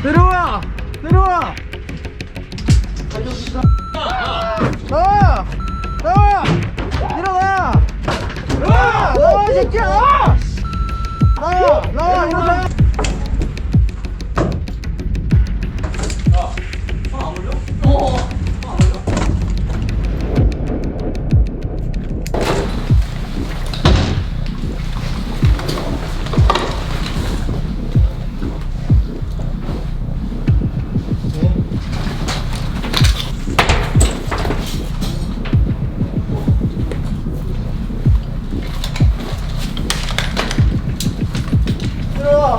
내려와! 내려와! 나와! 나와! 일어나! 나와! 나와 이 새끼야! 나와! 나와! 나와! 일어나!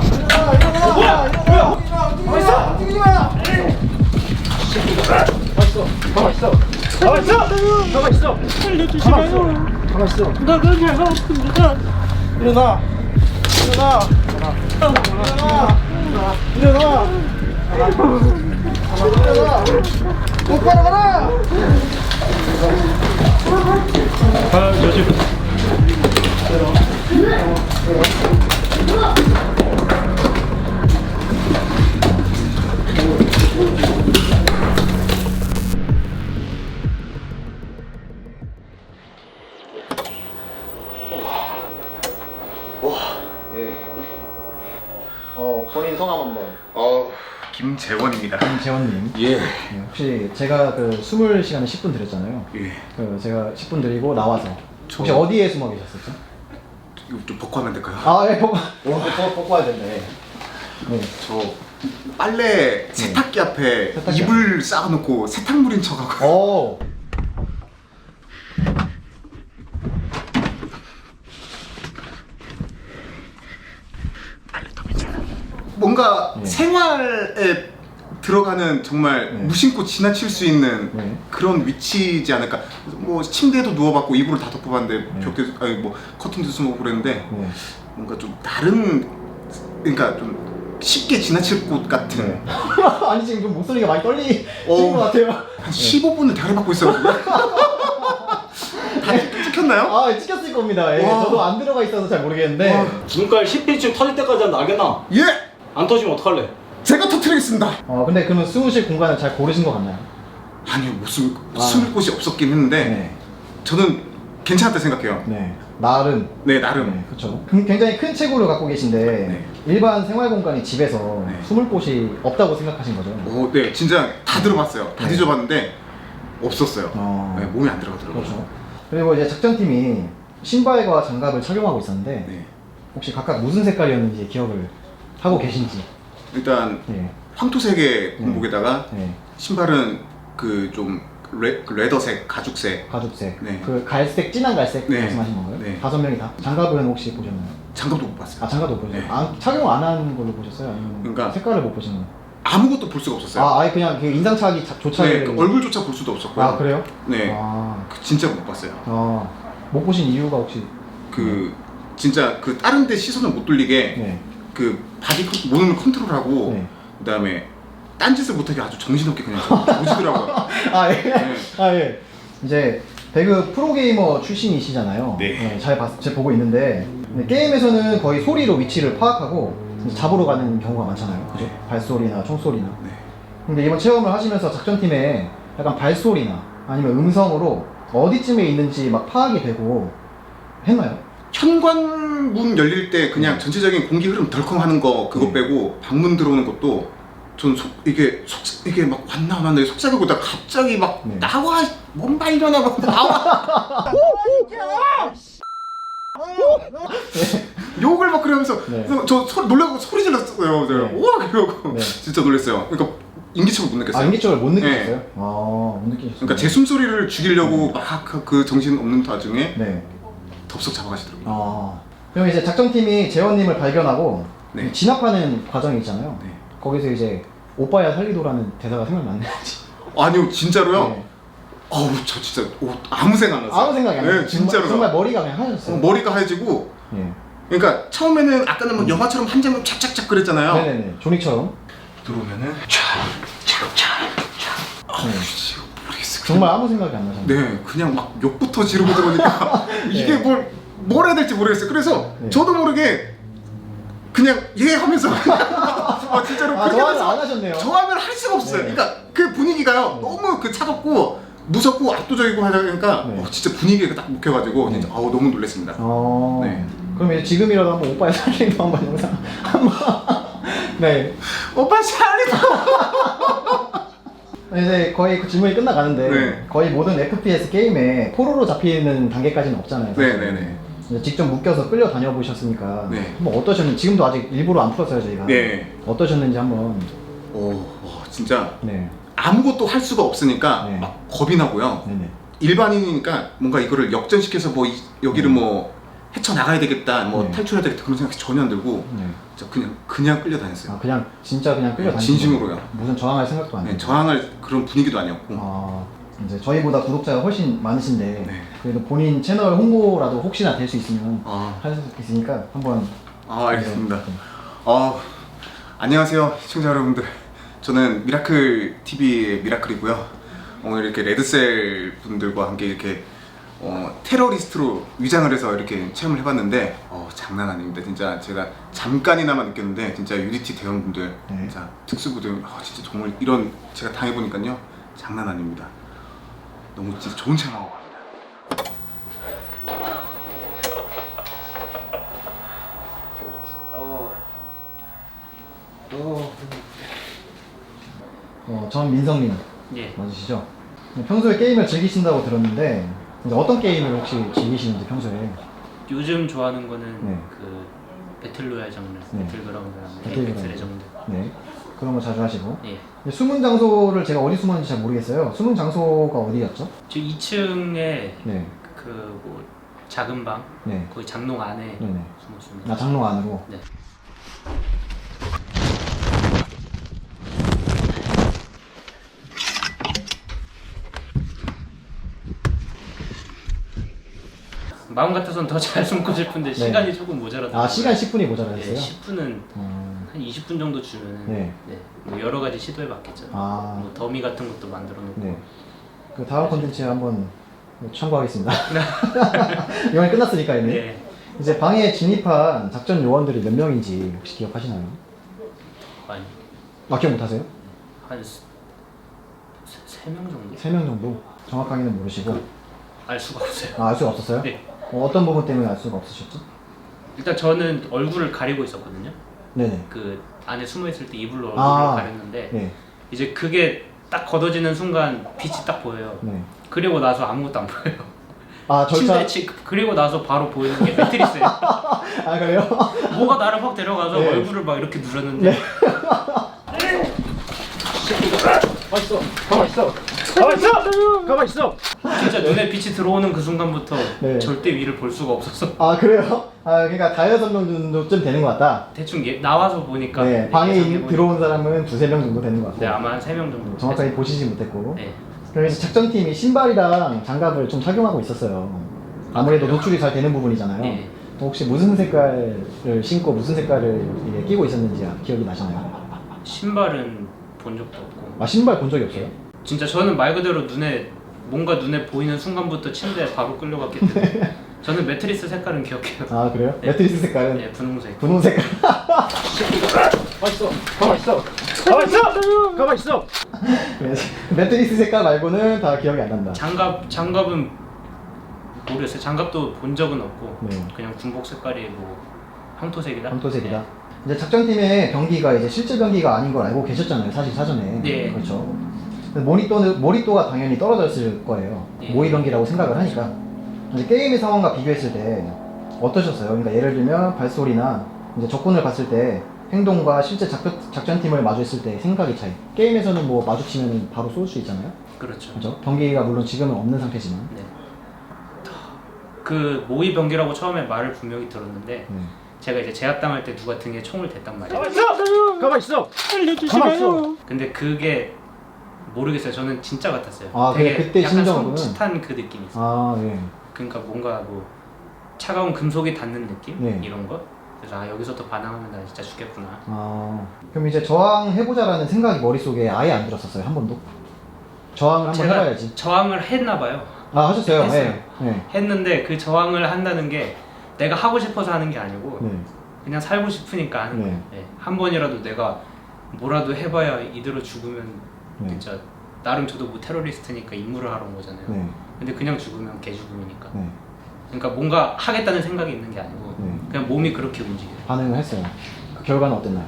일어나! 일어나! 일어나! 일어나! 일어나! 움직이지 마! 가만 있어! 가만 있어! 가만 있어! 살려주시라요. 가만 있어! 나가 배가 아픕니다. 일어나! 일어나! 일어나! 일어나! 일어나! 똑바로 가라! 아, 요즘 본인 성함 한번. 김재원입니다. 김재원님. 예. 네, 혹시 제가 그 숨을 시간에 10분 드렸잖아요. 예. 그 제가 10분 드리고 나와서 혹시 저- 어디에 숨어 계셨었죠? 이거 좀 벗고 하면 될까요? 아, 예, 벗고 와야 된대. 네. 저 빨래 세탁기 앞에 세탁기 이불 쌓아놓고 세탁물인 척하고 오. 뭔가 네. 생활에 들어가는 정말 네. 무심코 지나칠 수 있는 네. 그런 위치지 않을까. 뭐 침대에도 누워봤고 이불을 다 덮어봤는데 네. 벽에 아니 뭐 커튼도 숨어보고 그랬는데 네. 뭔가 좀 다른, 그러니까 좀 쉽게 지나칠 곳 같은. 네. 아니 지금 좀 목소리가 많이 떨리신 어. 것 같아요. 한 15분을 대가리받고 있어가지고 다 찍혔나요? 아, 찍혔을 겁니다. 예, 와. 저도 안 들어가 있어서 잘 모르겠는데. 와. 눈깔 10피쯤 터질 때까지 나겠나? 예! 안 터지면 어떡할래? 제가 터트리겠습니다. 근데 그러면 숨으실 공간을 잘 고르신 것 같나요? 아니요, 무슨 아. 숨을 곳이 없었긴 했는데 네. 저는 괜찮았다 생각해요. 네. 나름. 네, 나름. 네, 그렇죠. 굉장히 큰 체구를 갖고 계신데 네. 일반 생활 공간이 집에서 네. 숨을 곳이 없다고 생각하신 거죠? 네, 진짜 다 들어봤어요. 다 네. 뒤져봤는데 없었어요. 어. 네, 몸에 안 들어가더라고요. 그렇죠. 그리고 이제 작전팀이 신발과 장갑을 착용하고 있었는데 네. 혹시 각각 무슨 색깔이었는지 기억을 하고 계신지. 일단 네. 황토색의 공복에다가 네. 신발은 그 좀 레더색, 가죽색. 가죽색. 네. 그 갈색, 진한 갈색 네. 말씀하신 건가요? 네. 5명이 다. 장갑은 혹시 보셨나요? 장갑도 못 봤어요. 아, 장갑도 못 보셨어요? 네. 착용 안 한 걸로 보셨어요? 아니면 그러니까 색깔을 못 보시는 거예요? 아무것도 볼 수가 없었어요. 아예 그냥 그 인상착의 조차를. 네, 그 얼굴조차 볼 수도 없었고요. 아, 그래요? 네, 아, 진짜 못 봤어요. 못 보신 이유가 혹시? 그 진짜 그 다른 데 시선을 못 돌리게 네. 그 바디 몸을 컨트롤하고 네. 그다음에 딴짓을 못하게 아주 정신없게 그냥 보시더라고요. 아, 예. 네. 아, 예. 이제 배그 프로게이머 출신이시잖아요. 네. 잘 보고 있는데 게임에서는 거의 소리로 위치를 파악하고 이제 잡으러 가는 경우가 많잖아요. 그죠? 발소리나 총소리나. 네. 근데 이번 체험을 하시면서 작전팀에 약간 발소리나 아니면 음성으로 어디쯤에 있는지 막 파악이 되고 했나요? 현관문 열릴 때 그냥 네. 전체적인 공기 흐름 덜컹하는 거 그거 네. 빼고 방문 들어오는 것도 전 이게 막 왔나 안 왔나 속삭이고 다 갑자기 막 네. 나와 뭔 말이려나 막 나와 욕을 막 그러면서 네. 그래서 저 놀라고 소리 질렀어요. 제가 네. 우와 그러고 네. 진짜 놀랐어요. 그러니까 인기척을 못 느꼈어요. 아, 인기척을 못 느끼셨어요? 네. 못 느끼셨어요? 그러니까 제 숨소리를 죽이려고 막 그 정신 없는 와중에 네. 덥석 잡아가시더라고요. 그럼 이제 작전팀이 재원님을 발견하고 네. 진압하는 과정이 있잖아요. 네. 거기서 이제 오빠야 살리도라는 대사가 생각났는지. 아니요 진짜로요. 네. 어우 저 진짜 아무 생각 안 났어요. 아무 생각이 안 나요. 네, 진짜로. 정말 머리가 그냥 하얘졌어요. 머리가 하얘지고. 네. 그러니까 처음에는 아까는 뭐 영화처럼 한 장면 착착착 그랬잖아요. 네네네. 조닉처럼. 들어오면은 네. 모르겠어. 정말 아무 생각이 안 나잖아요. 네, 그냥 막 욕부터 지르고 들어오니까 이게 네. 뭘 해야 될지 모르겠어요. 그래서 네. 저도 모르게 그냥 예 하면서 진짜로 아, 그렇게 저항을 하면서 안 하셨네요. 저항을 할 수가 없어요. 네. 그러니까 그 분위기가요 너무 그 차갑고 무섭고 압도적이고 하다 보니까 네. 진짜 분위기가 딱 묵혀가지고 진짜 너무 놀랐습니다. 네. 그럼 이제 지금이라도 한번 오빠의 살림도 한번 영상 한번. 네. 오빠 샬리도 이제 거의 그 질문이 끝나가는데 네. 거의 모든 FPS 게임에 포로로 잡히는 단계까지는 없잖아요. 사실. 네네네. 이제 직접 묶여서 끌려 다녀 보셨으니까 네. 한번 어떠셨는지 지금도 아직 일부러 안 풀었어요 저희가. 네. 어떠셨는지 한번. 진짜 네. 아무것도 할 수가 없으니까 네. 막 겁이 나고요. 네네. 일반인이니까 뭔가 이거를 역전시켜서 뭐 여기를 뭐 헤쳐나가야 되겠다, 뭐 네. 탈출해야 되겠다 그런 생각이 전혀 안 들고 네. 진짜 그냥 끌려다녔어요. 아 그냥 진짜 그냥 끌려 다니는 진심으로요. 무슨 저항할 생각도 안 해요. 네, 저항할 그런 분위기도 아니었고. 이제 저희보다 구독자가 훨씬 많으신데 네. 그래도 본인 채널 홍보라도 혹시나 될 수 있으면 아. 할 수 있으니까 한번. 알겠습니다. 네. 안녕하세요 시청자 여러분들. 저는 미라클 TV의 미라클이고요. 오늘 이렇게 레드셀 분들과 함께 이렇게 테러리스트로 위장을 해서 이렇게 체험을 해봤는데 장난 아닙니다. 진짜 제가 잠깐이나마 느꼈는데 진짜 유니티 대원분들, 네. 진짜 특수부들 진짜 정말 이런 제가 당해보니까요 장난 아닙니다. 너무 진짜 좋은 체험하고 갑니다. 전민성님 예. 맞으시죠? 평소에 게임을 즐기신다고 들었는데 이제 어떤 게임을 혹시 즐기시는지 평소에. 요즘 좋아하는 거는 네. 그 배틀로얄 장르, 네. 배틀그라운드랑 배틀그라운드. 에이펙스 레전드. 네. 그런 거 자주 하시고. 예. 숨은 장소를 제가 어디 숨었는지 잘 모르겠어요. 숨은 장소가 어디였죠? 저 2층에 네. 그 뭐 작은 방, 네. 거기 장롱 안에 네네. 숨었습니다. 아 장롱 안으로. 네. 마음 같아서는 더 잘 숨고 싶은데 시간이 조금 모자라더라고요. 아 시간 10분이 예, 모자라셨어요? 10분은 한 20분 정도 주면은 네. 뭐 여러 가지 시도해봤겠죠. 아. 뭐 더미 같은 것도 만들어 놓고. 네. 그 다음 콘텐츠에 한번 참고하겠습니다. 이번에 끝났으니까 이미. 네. 이제 방에 진입한 작전 요원들이 몇 명인지 혹시 기억하시나요? 아니 기억 못하세요? 한 3명 정도? 3명 정도? 정확하게는 모르시고. 알 수가 없어요. 알 수가 없었어요? 네. 어떤 부분 때문에 알 수가 없으셨죠? 일단 저는 얼굴을 가리고 있었거든요. 네네. 그 안에 숨어 있을 때 이불로 얼굴을 아. 가렸는데 네. 이제 그게 딱 걷어지는 순간 빛이 딱 보여요. 네. 그리고 나서 아무것도 안 보여요. 절차. 그리고 나서 바로 보이는 게 매트리스예요. 아 그래요? 뭐가 나를 확 데려가서 네. 얼굴을 막 이렇게 누르는데 가만 있어. 진짜 눈에 빛이 들어오는 그 순간부터 네. 절대 위를 볼 수가 없어서 아 그래요? 그러니까 다여섯 명 정도쯤 되는 것 같다. 대충 나와서 보니까 네. 방에 예상해보니까. 들어온 사람은 2-3명 정도 되는 것 같고. 네, 아마 한 3명 정도. 정확하게 보시지 못했고. 네. 그래서 작전팀이 신발이랑 장갑을 좀 착용하고 있었어요. 아무래도 그래요? 노출이 잘 되는 부분이잖아요. 네. 혹시 무슨 색깔을 신고 무슨 색깔을 이게 끼고 있었는지 기억이 나시나요? 신발은 본 적도 없고. 신발 본 적이 없어요? 진짜 저는 말 그대로 뭔가 눈에 보이는 순간부터 침대에 바로 끌려갔기 때문에 저는 매트리스 색깔은 기억해요. 아 그래요? 네. 매트리스 색깔은 네, 분홍색. 분홍 색깔. 가만 있어. 네, 매트리스 색깔 말고는 다 기억이 안 난다. 장갑은 모르겠어요. 장갑도 본 적은 없고 네. 그냥 군복 색깔이 뭐 황토색이다. 황토색이다. 이제 작전팀의 병기가 이제 실제 병기가 아닌 걸 알고 계셨잖아요, 사실 사전에. 네. 그렇죠. 몰입도가 당연히 떨어졌을 거예요. 네. 모의 병기라고 생각을 하니까. 이제 게임의 상황과 비교했을 때 어떠셨어요? 그러니까 예를 들면 발소리나 이제 적군을 봤을 때 행동과 실제 작전팀을 마주했을 때 생각의 차이. 게임에서는 뭐 마주치면 바로 쏠 수 있잖아요. 그렇죠. 그렇죠? 병기가 물론 지금은 없는 상태지만. 네. 그 모의 병기라고 처음에 말을 분명히 들었는데 네. 제가 이제 제압당할 때 누가 등에 총을 댔단 말이에요. 가만 있어. 알려주시나요? 근데 그게 모르겠어요. 저는 진짜 같았어요. 그래, 그때 약간 심정은? 솜짓한 그 느낌이 있어요. 예. 그러니까 뭔가 뭐 차가운 금속이 닿는 느낌? 네. 이런 거? 그래서 여기서 또 반항하면 나 진짜 죽겠구나. 그럼 이제 저항해보자라는 생각이 머릿속에 아예 안 들었었어요, 한 번도? 저항을 한번 제가 해봐야지. 저항을 했나 봐요. 하셨어요? 했어요. 네. 했는데 그 저항을 한다는 게 내가 하고 싶어서 하는 게 아니고 네. 그냥 살고 싶으니까 하는 거예요. 네. 한 번이라도 내가 뭐라도 해봐야 이대로 죽으면 네. 진짜 나름 저도 뭐 테러리스트니까 임무를 하러 온 거잖아요. 네. 근데 그냥 죽으면 개 죽음이니까. 네. 그러니까 뭔가 하겠다는 생각이 있는 게 아니고 네. 그냥 몸이 그렇게 움직여요. 반응을 했어요. 그 결과는 어땠나요?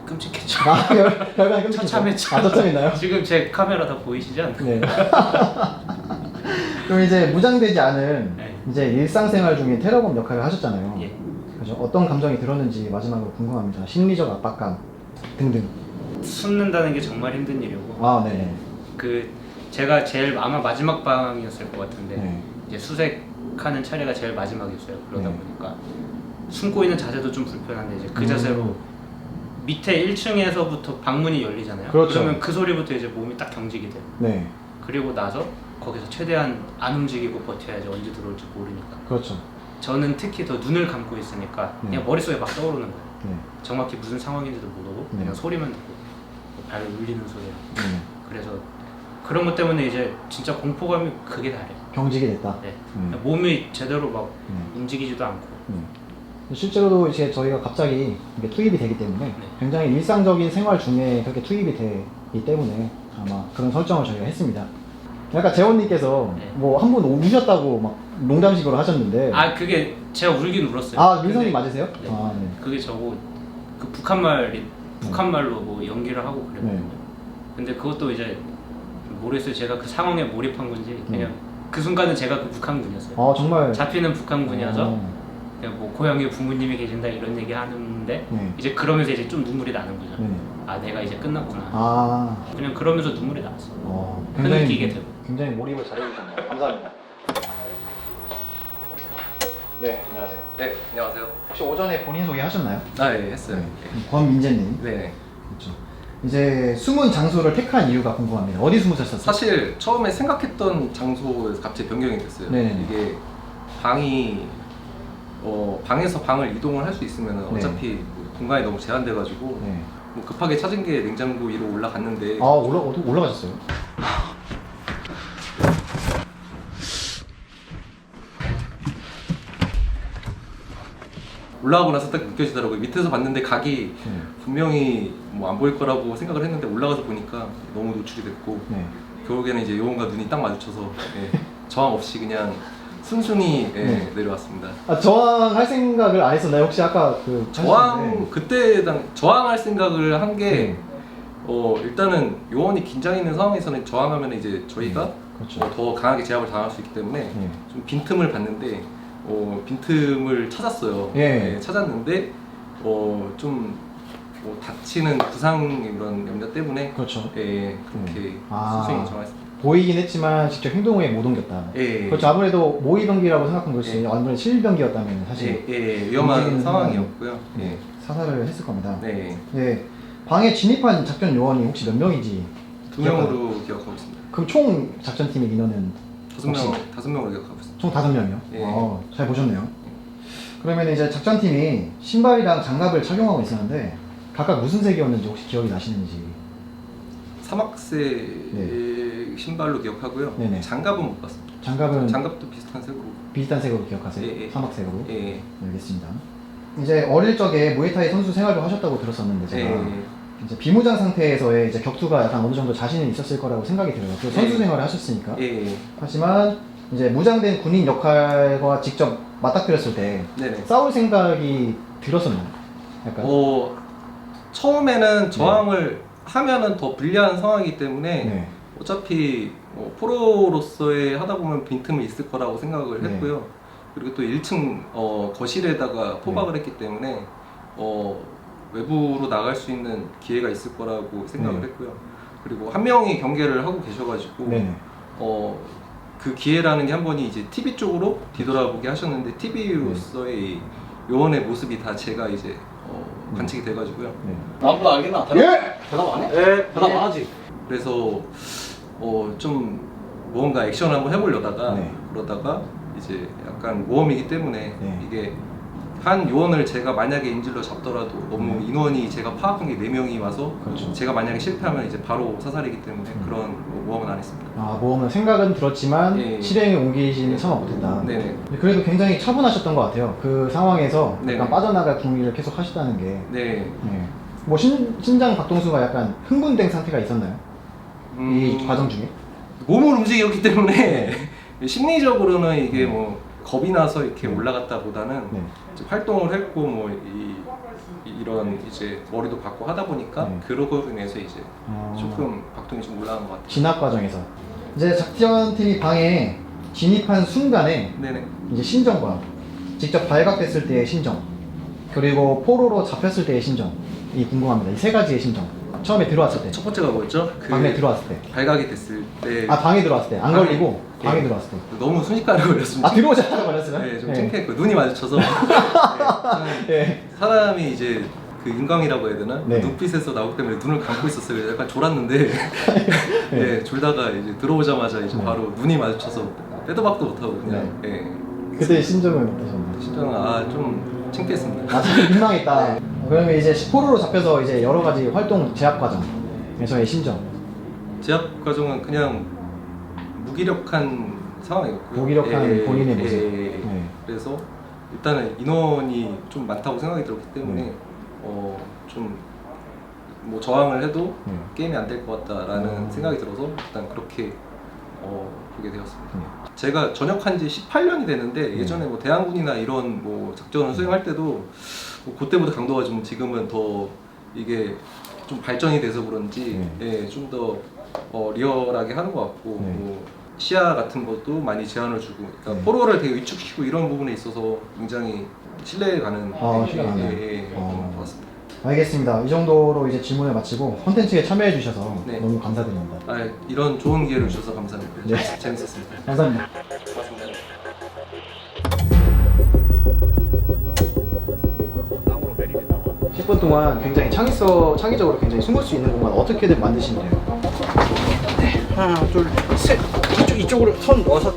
끔찍했죠. 아, 결과는 끔찍했어요. 처참했죠. 아, 처참했나요? 지금 제 카메라 다 보이시지 않나요? 네. 그럼 이제 무장되지 않은 네. 이제 일상생활 중에 테러범 역할을 하셨잖아요. 예. 그죠? 어떤 감정이 들었는지 마지막으로 궁금합니다. 심리적 압박감 등등. 숨는다는 게 정말 힘든 일이고 아, 네. 그 제가 제일 아마 마지막 방이었을 것 같은데 네. 이제 수색하는 차례가 제일 마지막이었어요. 그러다 네. 보니까 숨고 있는 자세도 좀 불편한데 이제 그 자세로 밑에 1층에서부터 방문이 열리잖아요. 그렇죠. 그러면 그 소리부터 이제 몸이 딱 경직이 돼요. 네. 그리고 나서 거기서 최대한 안 움직이고 버텨야지 언제 들어올지 모르니까. 그렇죠. 저는 특히 더 눈을 감고 있으니까 그냥 머릿속에 막 떠오르는 거예요. 네. 정확히 무슨 상황인지도 모르고 네. 그냥 소리만 듣고 발 울리는 소리랑. 네. 그래서 그런 것 때문에 이제 진짜 공포감이 그게 다래요. 경직이 됐다. 네. 네. 몸이 제대로 막 네. 움직이지도 않고. 네. 실제로도 이제 저희가 갑자기 이게 투입이 되기 때문에 네. 굉장히 일상적인 생활 중에 그렇게 투입이 되기 때문에 아마 그런 설정을 저희가 했습니다. 약간 재원님께서 네. 뭐 한 분 우셨다고 막 농담식으로 하셨는데 아 그게 제가 울긴 울었어요. 아, 민성님 근데 맞으세요? 네. 아, 네. 그게 저거 그 북한말로 뭐 연기를 하고 그랬거든요. 네. 근데 그것도 이제 모르겠어요. 제가 그 상황에 몰입한 건지 그냥 네. 그 순간은 제가 그 북한군이었어요. 아, 정말. 잡히는 북한군이어서 아, 그냥 뭐 고향에 부모님이 계신다 이런 얘기 하는데 네. 이제 그러면서 이제 좀 눈물이 나는 거죠. 네. 아 내가 이제 끝났구나. 아, 그냥 그러면서 눈물이 나왔어. 굉장히 흐느끼게 되고. 굉장히 몰입을 잘해주셨네요. 감사합니다. 네, 안녕하세요. 네, 안녕하세요. 혹시 오전에 본인 소개 하셨나요? 아, 예, 했어요. 권민재님. 네. 그렇죠. 이제 숨은 장소를 택한 이유가 궁금합니다. 어디 숨으셨었어요? 사실 처음에 생각했던 장소에서 갑자기 변경이 됐어요. 네네네. 이게 방이 방에서 방을 이동을 할 수 있으면 네. 어차피 뭐 공간이 너무 제한돼가지고 네. 뭐 급하게 찾은 게 냉장고 위로 올라갔는데 아, 올라가셨어요? 올라가고 나서 딱 느껴지더라고요. 밑에서 봤는데 각이 네. 분명히 뭐 안 보일 거라고 생각을 했는데 올라가서 보니까 너무 노출이 됐고 네. 결국에는 이제 요원과 눈이 딱 마주쳐서 예, 저항 없이 그냥 순순히 예, 네. 내려왔습니다. 아, 저항할 생각을 안 했었나요? 혹시 아까 그 저항 그때 저항할 생각을 한 게 네. 일단은 요원이 긴장 있는 상황에서는 저항하면 이제 저희가 그렇죠. 더 강하게 제압을 당할 수 있기 때문에 네. 좀 빈틈을 봤는데 빈틈을 찾았어요. 예. 네, 찾았는데 좀 다치는 부상의 그런 염려 때문에 그렇죠. 예, 그렇게 아. 순순히 정했습니다. 보이긴 했지만 직접 행동에 못 옮겼다. 예. 그렇죠. 아무래도 모의병기라고 생각한 것이 예. 아무래도 실병기였다면 사실 위험한 움직이는 상황이었고요. 네, 사살을 했을 겁니다. 네. 네. 방에 진입한 작전 요원이 혹시 몇 명인지 2명으로 기억하고 있습니다. 그럼 총 작전팀의 인원은 5명으로 기억하고 있습니다. 총 5명이요? 예. 잘 보셨네요. 그러면 이제 작전팀이 신발이랑 장갑을 착용하고 있었는데 각각 무슨 색이었는지 혹시 기억이 나시는지? 사막색 신발로 기억하고요. 네네. 장갑은 못 봤습니다. 장갑은 장갑도 비슷한 색으로. 비슷한 색으로 기억하세요? 예, 예. 사막색으로? 예. 네, 알겠습니다. 이제 어릴 적에 무에타이 선수 생활도 하셨다고 들었었는데 제가 예. 이제 비무장 상태에서의 이제 격투가 약간 어느 정도 자신이 있었을 거라고 생각이 들어요. 또 선수 예. 생활을 하셨으니까. 예. 하지만 이제 무장된 군인 역할과 직접 맞닥뜨렸을 때 네네. 싸울 생각이 들었었나요? 약간. 처음에는 저항을 하면은 더 불리한 상황이기 때문에 네. 어차피 프로로서의 하다 보면 빈틈이 있을 거라고 생각을 네. 했고요. 그리고 또 1층 거실에다가 포박을 네. 했기 때문에 외부로 나갈 수 있는 기회가 있을 거라고 생각을 네. 했고요. 그리고 한 명이 경계를 하고 계셔가지고 네네. 그 기회라는 게 한 번이 이제 TV 쪽으로 뒤돌아보게 하셨는데 TV로서의 요원의 모습이 다 제가 이제 관측이 돼가지고요. 네. 아무도 알겠나? 대답 안 해? 네. 대답 안 하지. 그래서 좀 뭔가 액션을 한번 해보려다가 네. 그러다가 이제 약간 모험이기 때문에 네. 이게 한 요원을 제가 만약에 인질로 잡더라도 너무 인원이 제가 파악한 게 4명이 와서 그렇죠. 제가 만약에 실패하면 이제 바로 사살이기 때문에 그런 모험은 안 했습니다. 아, 모험은 생각은 들었지만 예. 실행에 옮기지는 성화 못했다. 네네. 그래도 굉장히 차분하셨던 것 같아요. 그 상황에서 네네. 약간 빠져나갈 궁리를 계속 하시다는 게. 네. 네. 뭐 신장 박동수가 약간 흥분된 상태가 있었나요? 이 과정 중에? 몸을 움직였기 때문에 심리적으로는 이게 뭐 겁이 나서 이렇게 올라갔다보다는 네. 이제 활동을 했고 뭐 이런 이제 머리도 받고 하다 보니까 네. 그러고 인해서 이제 어, 조금 박동이 좀 올라간 것 같아요. 진압 과정에서 이제 작전팀이 방에 진입한 순간에 네네. 이제 심정과 직접 발각됐을 때의 심정 그리고 포로로 잡혔을 때의 심정이 궁금합니다. 이 세 가지의 심정. 처음에 들어왔을 때, 첫 번째가 뭐였죠? 그 방에 들어왔을 때. 발각이 됐을 때. 아, 방에 들어왔을 때. 안 방에- 걸리고 방에 예. 들어왔을 때. 너무 순식간에 걸렸습니다. 아, 들어오자마자 걸렸어요? 네, 좀 창피했고 눈이 마주쳐서. 네, 저는 예. 사람이 이제 그 인광이라고 해야 되나? 네. 눈빛에서 나오기 때문에 눈을 감고 있었어요. 그래서 약간 졸았는데 네, 졸다가 이제 들어오자마자 이제 네. 바로 눈이 마주쳐서 빼도 박도 못하고 그냥 그때 심정은 어떠셨나요? 심정은 좀 창피했습니다. 아, 참 민망했다. 그러면 이제 포로로 잡혀서 이제 여러 가지 활동 제압 과정에서의 심정. 제압 과정은 그냥 무기력한 상황이었고요. 무기력한 본인의 모습. 예. 네. 그래서 일단은 인원이 좀 많다고 생각이 들었기 때문에 네. 좀 뭐 저항을 해도 네. 게임이 안 될 것 같다라는 음. 생각이 들어서 일단 그렇게 보게 되었습니다. 네. 제가 전역한 지 18년이 되는데 예전에 뭐 대항군이나 이런 뭐 작전을 수행할 때도 뭐 그때보다 강도가 좀 지금은 더 이게 좀 발전이 돼서 그런지 예, 좀 더 리얼하게 하는 것 같고 네. 뭐 시야 같은 것도 많이 제한을 주고 그러니까 네. 포로를 되게 위축시키고 이런 부분에 있어서 굉장히 신뢰 가는 신뢰 가는. 좀 좋았습니다. 알겠습니다. 이 정도로 이제 질문을 마치고 콘텐츠에 참여해 주셔서 네. 너무 감사드립니다. 아, 이런 좋은 기회를 주셔서 감사합니다. 네. 재밌었습니다. 감사합니다. 고맙습니다. 10분 동안 굉장히 창의적으로 굉장히 숨을 수 있는 공간 어떻게든 만드시면 돼요. 하나, 둘, 셋. 이쪽으로 손 넣어서